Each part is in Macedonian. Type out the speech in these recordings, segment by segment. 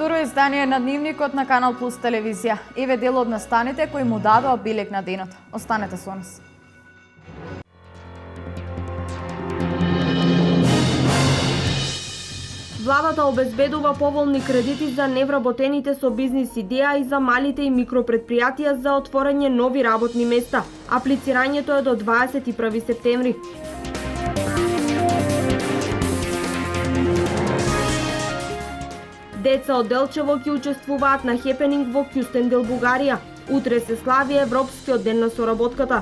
второ издание на Дневникот на Канал Плюс телевизија. Еве дел од настаните кои му дадоа белег на денот. Останете со нас. Владата обезбедува поволни кредити за невработените со бизнис идеја и за малите и микропредпријатија за отворање нови работни места. Аплицирањето е до 21 септември. Деца од Делчево ќе учествуваат на хепенинг во Кюстендил, Бугарија. Утре се слави Европскиот ден на соработката.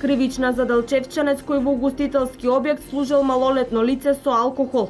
Кривична за делчевчанец кој во угостителски објект служел малолетно лице со алкохол.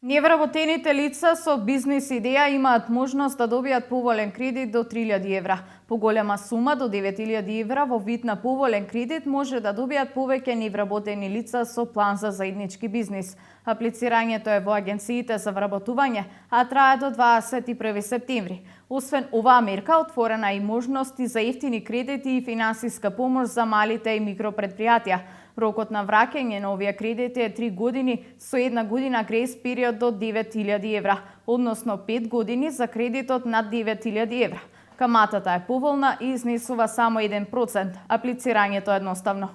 Невработените лица со бизнис идеја имаат можност да добијат поволен кредит до 3000 евра. Поголема сума до 9000 евра во вид на поволен кредит може да добијат повеќе невработени лица со план за заеднички бизнис. Аплицирањето е во агенциите за вработување, а трае до 21 септември. Освен оваа мерка, отворена и можности за ефтини кредити и финансиска помош за малите и микропредпријатија. Рокот на враќање на овие кредити е 3 години со 1 година грейс период до 9000 евра, односно 5 години за кредитот над 9000 евра. Каматата е поволна и изнесува само 1%. Аплицирањето е едноставно.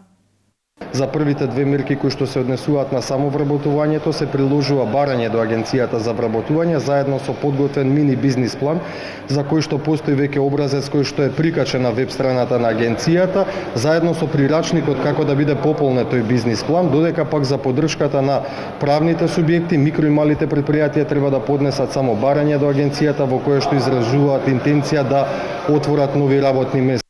За првите две мерки кои што се однесуваат на самовработувањето се приложува барање до Агенцијата за вработување заедно со подготвен мини бизнис план за кој што постои веќе образец кој што е прикачен на веб страната на агенцијата заедно со прирачникот како да биде пополнет тој бизнис план, додека пак за поддршката на правните субјекти, микро и малите предпријатија треба да поднесат само барање до агенцијата во кое што изразуваат интенција да отворат нови работни места.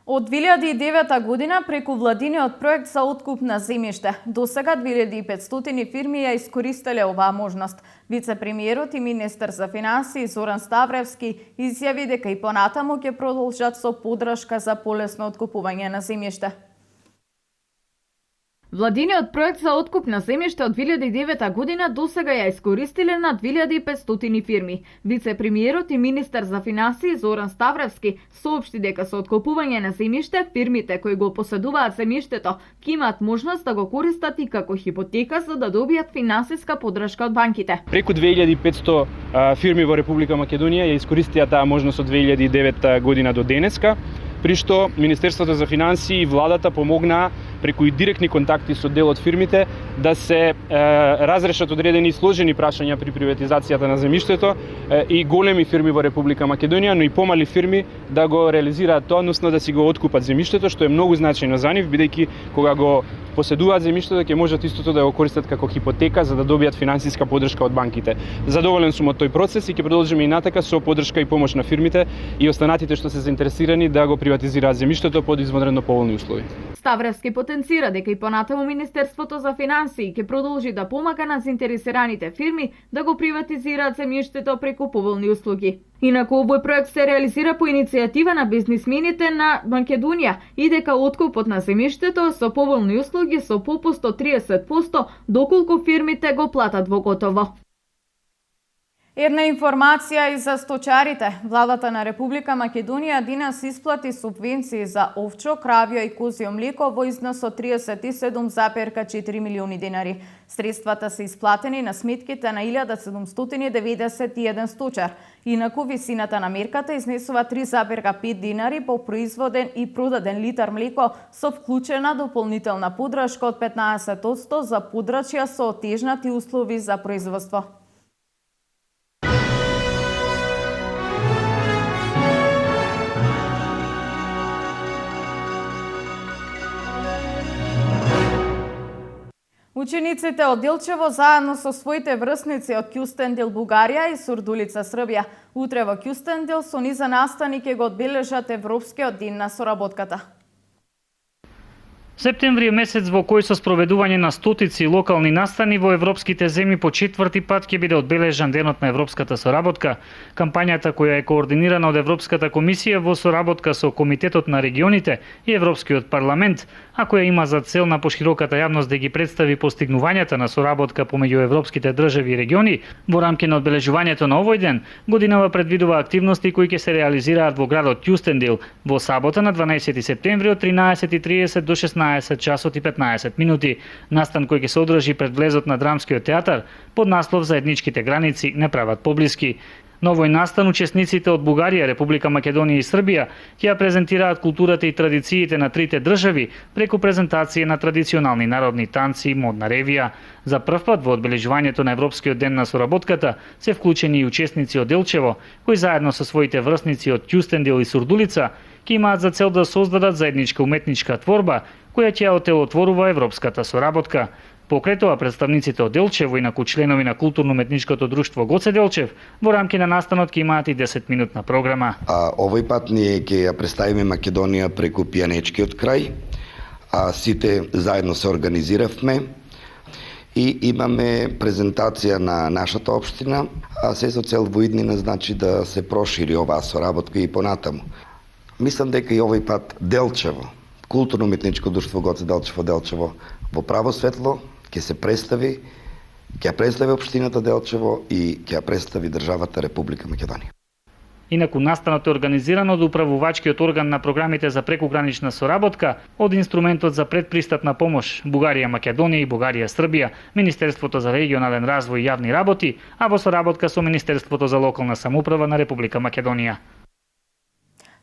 Од 2009 година преку владиниот проект за откуп на земјиште, досега 2500 фирми ја искористиле оваа можност. Вице-премиерот и министер за финансии Зоран Ставревски изјави дека и понатаму ќе продолжат со поддршка за полесно откупување на земјиште. Владиниот проект за откуп на земјиште од 2009 година досега ја искористиле на 2500 фирми. Вице-премиерот и министер за финансии Зоран Ставревски соопшти дека со откупување на земјиште фирмите кои го поседуваат земјиштето ќе имаат можност да го користат и како хипотека за да добијат финансиска поддршка од банките. Преку 2500 фирми во Република Македонија ја искористија таа можност од 2009 година до денеска, при што Министерството за финансии и владата помогнаа преку и директни контакти со дел од фирмите да се разрешат одредени сложени прашања при приватизацијата на земјиштето и големи фирми во Република Македонија, но и помали фирми да го реализираат тоа, односно да си го откупат земјиштето, што е многу значајно за нив, бидејќи кога го поседуваат земјиштето ќе можат истото да го користат како хипотека за да добијат финансиска поддршка од банките. Задоволен сум од тој процес и ќе продолжиме и натака со поддршка и помош на фирмите и останатите што се заинтересирани да го приватизираат земјиштето под извонредно поволни услови. Ставревски потенцира дека и понатаму Министерството за финансии ќе продолжи да помага на заинтересираните фирми да го приватизираат земјиштето преку поволни услуги. Инаку овој проект се реализира по иницијатива на бизнисмените на Македонија и дека откупот на земјиштето со поволни услуги со попуст од 30% доколку фирмите го платат во готово. Една информација и за сточарите. Владата на Република Македонија денес исплати субвенции за овчо, кравјо и козјо млеко во износ од 37,4 милиони денари. Средствата се исплатени на сметките на 1791 сточар. Инаку висината на мерката изнесува 3,5 денари по производен и продаден литар млеко со вклучена дополнителна поддршка од 15% за подрачја со отежнати услови за производство. Учениците од Делчево заедно со своите врсници од Кюстендил, Бугарија и Сурдулица, Србија, утре во Кюстендил со низа настани ќе го одбележат Европскиот ден на соработката. Септември е месец во кој со спроведување на стотици локални настани во европските земји по четврти пат ќе биде одбележан Денот на европската соработка. Кампањата, која е координирана од Европската комисија во соработка со Комитетот на регионите и Европскиот парламент, а која има за цел на пошироката јавност да ги представи постигнувањата на соработка помеѓу европските држави и региони, во рамки на одбележувањето на овој ден, годинава предвидува активности кои ќе се реализираат во градот Кјустендил во сабота на 12 септември од 13:30 до 16 часот и 15 минути. Настан кој ќе се одржи пред влезот на Драмскиот театар под наслов "Заедничките граници не прават поблиски". На овој настан учесниците од Бугарија, Република Македонија и Србија ќе ја презентираат културата и традициите на трите држави преку презентација на традиционални народни танци и модна ревија. За прв пат во одбележувањето на Европскиот ден на соработката се вклучени и учесници од Делчево, кои заедно со своите врсници од Кјустендил и Сурдулица ќе имаат за цел да создадат заедничка уметничка творба која ќе ја отелотворува европската соработка. Покрај тоа, представниците од Делчево и наку членови на културно-уметничкото друштво Гоце Делчев во рамки на настанот ќе имаат и 10-минутна програма. Овој пат ние ќе ја представиме Македонија преку пијанечкиот крај. Сите заедно се организиравме и имаме презентација на нашата општина, а се со цел во иднина, значи да се прошири оваа соработка и понатаму. Мислам дека и овој пат Делчево, културно-уметничко друштво Гоце Делчев од Делчево во право светло ќе се представи, ќе ја представи општината Делчево и ќе ја представи државата Република Македонија. Инаку настанот е организиран од управувачкиот орган на програмите за прекугранична соработка, од инструментот за предпристапна помош Бугарија Македонија и Бугарија Србија, Министерството за регионален развој и јавни работи, а во соработка со Министерството за локална самоуправа на Република Македонија.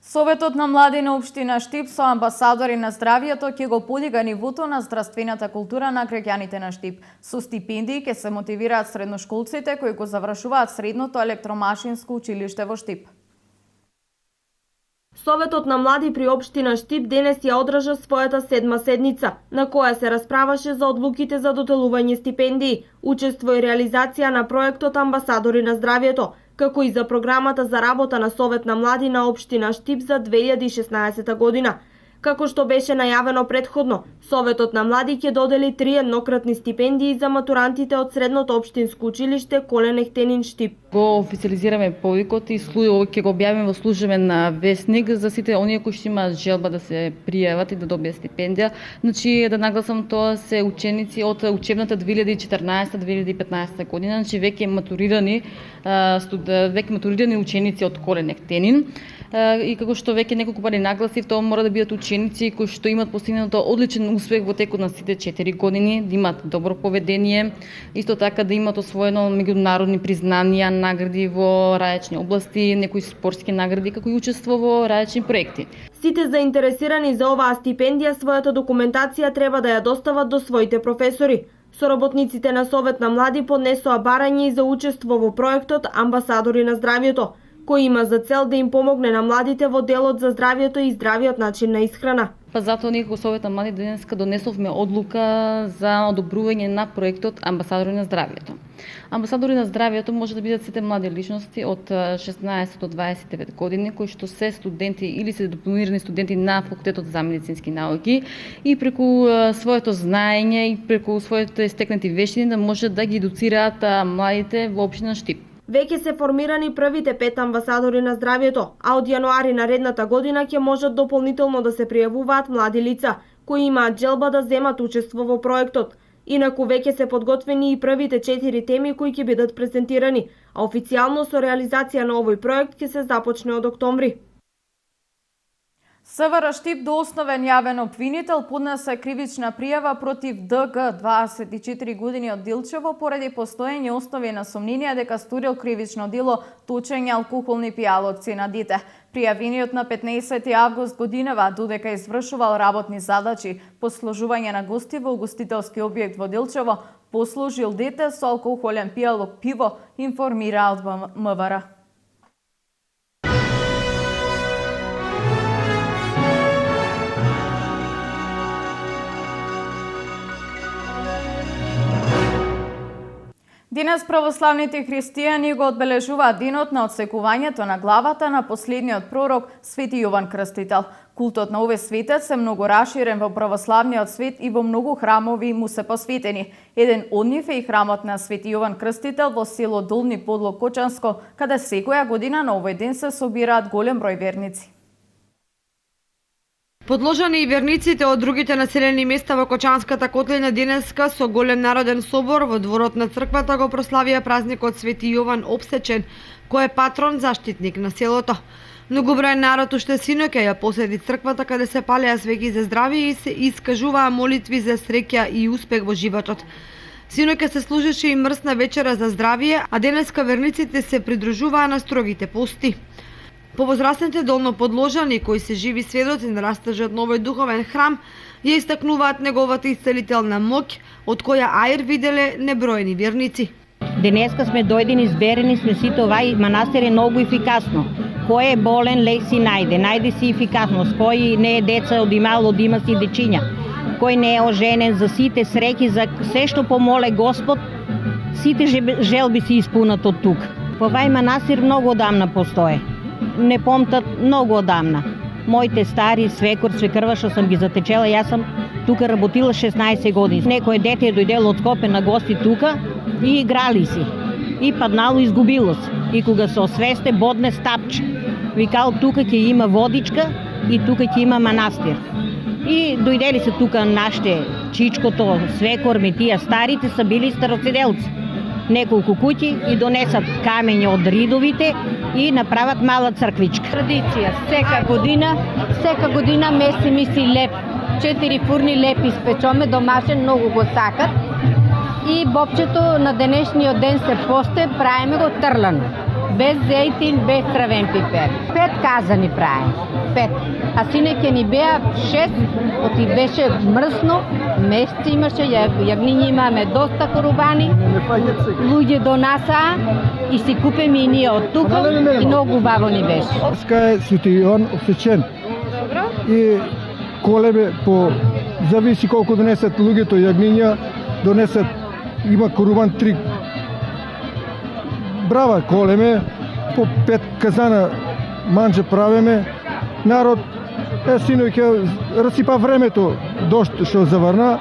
Советот на млади на општина Штип со амбасадори на здравието ќе го подига нивото на здравствената култура на граѓаните на Штип. Со стипендии ќе се мотивираат средношколците кои го завршуваат средното електромашинско училиште во Штип. Советот на млади при општина Штип денес ја одржа својата 7-ма седница, на која се расправаше за одлуките за доделување стипендии, учество и реализација на проектот Амбасадори на здравието, како и за програмата за работа на Совет на млади на општина Штип за 2016 година. Како што беше најавено предходно, Советот на млади ќе додели 3 еднократни стипендии за матурантите од Средното општинско училиште Колен Ехтенин Штип. Го официализираме повикот и ќе го објавиме во службен весник за сите оние кои што имаат желба да се пријават и да добијат стипендија. Значи да нагласам, тоа се ученици од учебната 2014-2015 година, значи веќе матурирани ученици од Колен Ехтенин. И како што веќе неколку пари нагласив, тоа мора да бидат ученици кои што имаат постигнато одличен успех во текот на сите 4 години, да имаат добро поведение, исто така да имаат освоено меѓународни признанија, награди во различни области, некои спортски награди, како и учество во различни проекти. Сите заинтересирани за оваа стипендија својата документација треба да ја достават до своите професори. Соработниците на Совет на млади поднесоа барање и за учество во проектот Амбасадори на здравието, кој има за цел да им помогне на младите во делот за здравието и здравиот начин на исхрана. Па затоа ние во Совет на млади денеска донесовме одлука за одобрување на проектот Амбасадори на здравието. Амбасадори на здравието може да бидат сите млади личности од 16 до 29 години кои што се студенти или се дипломирани студенти на факултетот за медицински науки и преку своето знаење и преку своите стекнати вештини да може да ги едуцираат младите во општина Штип. Веќе се формирани првите 5 амбасадори на здравието, а од јануари наредната година ќе можат дополнително да се пријавуваат млади лица кои имаат желба да земат учество во проектот. Инаку веќе се подготвени и првите 4 теми кои ќе бидат презентирани, а официјално со реализација на овој проект ќе се започне од октомври. СВР Штип до основен јавен обвинител поднесе кривична пријава против ДГ 24 години од Дилчево поради постоење основи на сомненија дека сторил кривично дело точење алкохолни пијалоци на дете. Пријавениот на 15 август годинава додека извршувал работни задачи по служување на гости во угостителски објект во Дилчево, послужил дете со алкохолен пијалок пиво, информира од МВР. Денес православните христијани го одбележуваат денот на отсекувањето на главата на последниот пророк Свети Јован Крстител. Култот на овој светец е многу раширен во православниот свет и во многу храмови му се посветени. Еден од нив е и храмот на Свети Јован Крстител во село Долни Подлог Кочанско, каде секоја година на овој ден се собираат голем број верници. Подложани и верниците од другите населени места во Кочанската котлина денеска со голем народен собор во дворот на црквата го прославија празникот Свети Јован Обсечен, кој е патрон заштитник на селото. Многоброен народ уште синоќа ја посети црквата каде се палеа свеќи за здравје и се искажуваа молитви за среќа и успех во животот. Синоќа се служеше и мрсна вечера за здравје, а денеска верниците се придружуваа на строгите пости. Повозрастните долноподложани, кои се живи сведоци на растежот на овој духовен храм, ја истакнуваат неговата исцелителна моќ, од која аир виделе неброени верници. Денеска сме дојдени, изберени сме сите, овај манастир е многу ефикасно. Кој е болен, лек си најде си ефикасност. Кој не е деца од имало, од има си дечиња. Кој не е оженен, за сите среќи, за се што помоле Господ, сите желби се испунат од тук. Овај манастир многу одамна постои. Не помтат многу одамна. Моите стари свекор, свекрва што сам ги затечела, јас сам тука работила 16 години. Некој дете е дојдело од Скопје на гости тука и играли си. И паднало, изгубило се. И кога се освесте, бодне стапче. Викал, тука ќе има водичка и тука ќе има манастир. И дојдели се тука нашите чичкото, свекор ми, тие старите са били староцеделци. Неколку куќи и донесат камења од ридовите и направат мала црквичка. Традиција, сека година меси си леп. 4 фурни леп испечоме, домашен, многу го сакат. И бобчето на денешниот ден се посте, правиме го трлано. Без зејтин, без травен пипер. 5 казани правиме. 5. А синеќе ни беа 6, оти беше мрсно, месци имаше, јагниња имаме доста корубани, луѓе донасаа и си купеме и ние од тука и многу убаво ни беше. Ска е Свети Јован Обсечен. И колебе по зависи колку донесат луѓето јагниња, донесат има корубан 3 брава колеме, по 5 казана манџа правиме. Народ синоќа расипа времето, дошт што заврна.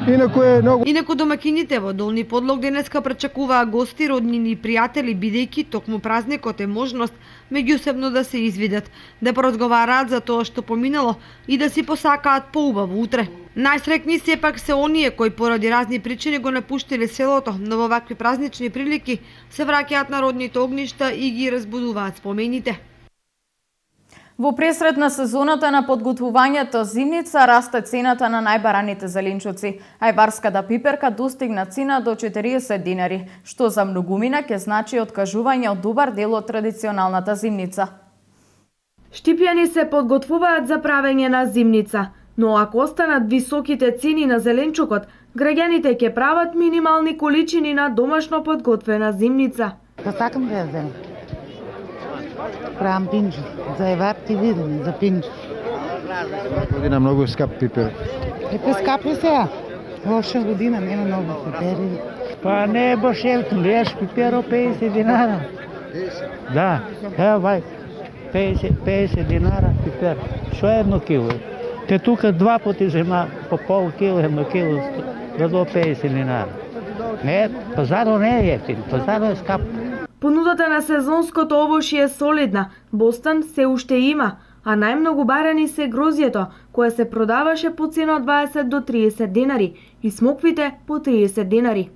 Инаку домакините во Долни Подлог денеска пречекуваа гости, роднини и пријатели, бидејќи токму празникот е можност меѓусебно да се извидат, да поразговараат за тоа што поминало и да си посакаат поубаво утре. Најсрекни сепак се оние кои поради разни причини го напуштиле селото, но во вакви празнични прилики се враќаат на родните огништа и ги разбудуваат спомените. Во пресред на сезоната на подготвувањето зимница расте цената на најбараните зеленчуци. Ајварската пиперка достигна цена до 40 динари, што за многумина ќе значи откажување од добар дел од традиционалната зимница. Штипјани се подготвуваат за правење на зимница, но ако останат високите цени на зеленчукот, граѓаните ќе прават минимални количини на домашно подготвена зимница. Па сакам да ја земам. Правам пинџу, за еварти видим, за пинџу. Година многу скап пипер. Епе скапи сега. Лоша година, нема многу пипери. Па не е баш елтно, лиеш пиперо 50 динара. Да, ево вај, 50 динара пипер. Шо е 1 кило? Те тука 2 пати зема по пол кило, 1 кило, до 50 динара. Не, пазаро не е ефтин, пазаро е скап. Понудата на сезонското овошје е солидна, бостан се уште има, а најмногу барани се грозјето, кое се продаваше по цена од 20 до 30 динари и смоквите по 30 динари.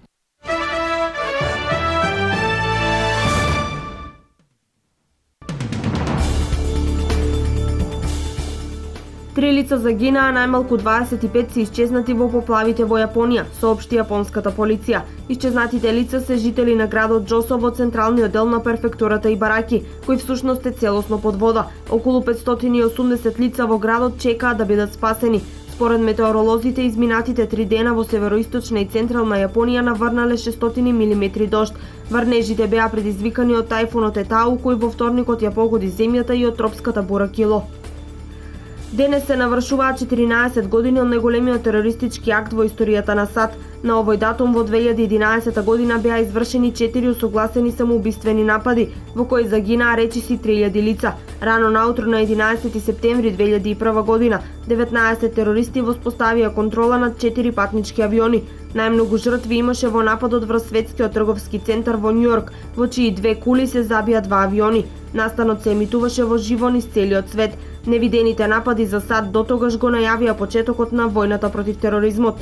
Три лица загинаа, најмалку 25 се исчезнати во поплавите во Јапонија, соопшти јапонската полиција. Исчезнатите лица се жители на градот Џосо во централниот дел на префектурата Ибараки, кој всушност е целосно под вода. Околу 580 лица во градот чекаат да бидат спасени. Според метеоролозите, изминатите 3 дена во североисточна и централна Јапонија наврнале 600 мм дожд. Врнежите беа предизвикани од тајфунот Етау, кој во вторникот ја погоди земјата и од тропската бура Кило. Денес се навршуваат 14 години од најголемиот терористички акт во историјата на САД. На овој датум во 2011 година беа извршени 4 усогласени самоубиствени напади, во кои загинаа речиси 3000 лица. Рано наутро на 11 септември 2001 година, 19 терористи воспоставија контрола над 4 патнички авиони. Најмногу жртви имаше во нападот врз светскиот трговски центар во Њујорк, во чии 2 кули се забија 2 авиони. Настанот се емитуваше во живо низ целиот свет. Невидените напади за САД дотогаш го најавија почетокот на војната против тероризмот.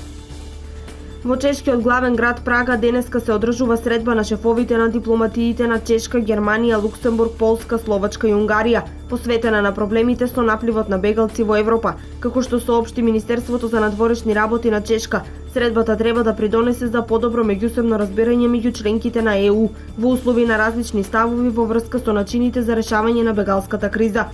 Во чешкиот главен град Прага денеска се одржува средба на шефовите на дипломатиите на Чешка, Германија, Луксембург, Полска, Словачка и Унгарија, посветена на проблемите со напливот на бегалци во Европа. Како што соопшти Министерството за надворешни работи на Чешка, средбата треба да придонесе за подобро меѓусебно разбирање меѓу членките на ЕУ во услови на различни ставови во врска со начините за решавање на бегалската криза.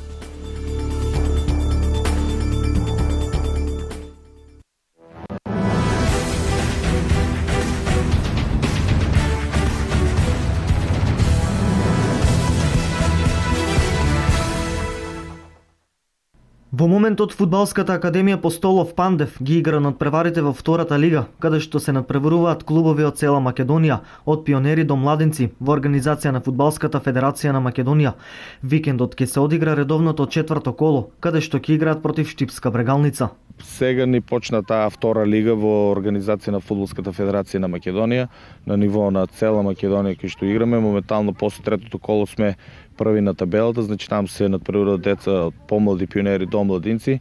Во моментот фудбалската академија Постолов Пандев ги игра надпреварите во втората лига, каде што се надпреваруваат клубови од цела Македонија, од пионери до младенци, во организација на Фудбалската федерација на Македонија. Викендот ќе се одигра редовното четврто коло, каде што ќе играат против Штипска Брегалница. Сега ни почна таа втора лига во организација на Фудбалската федерација на Македонија, на ниво на цела Македонија кај што играме. Моментално после третото коло сме први на табелата, значи там се надпреваруваат деца од помлади пионери до младинци.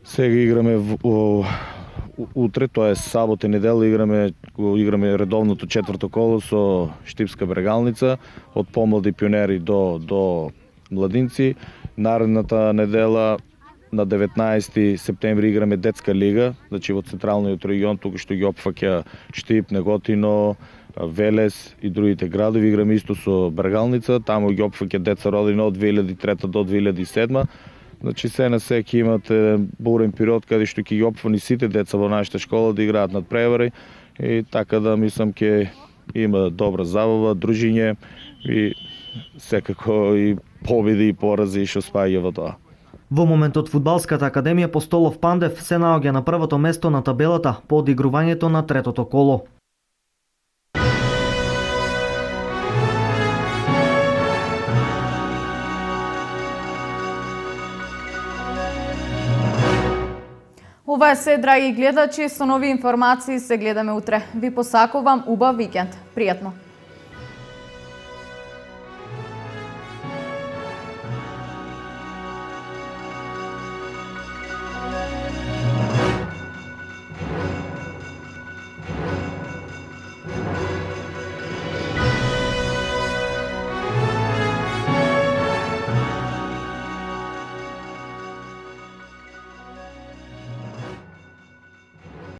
Сега играме утре, тоа е сабота и недела, играме редовното четврто коло со Штипска Брегалница, од помлади пионери до младинци. Наредната недела на 19 септември играме детска лига, значи во централниот регион, тука што ги опфаќа Штип, Неготино, Велес и другите градови. Играме исто со Брегалница, таму ги опфаќа деца родени од 2003 до 2007. Значи се на се ќе имате бурен период каде што ќе ги опфани сите деца во нашата школа да играат надпревари и така да мислам ќе има добра забава, дружиње и секако и победи и порази што спаѓа во тоа. Во моментот фудбалската академија Постолов Пандев се наоѓа на првото место на табелата по одигрувањето на третото коло. Ова е се, драги гледачи, со нови информации се гледаме утре. Ви посакувам убав викенд. Пријатно!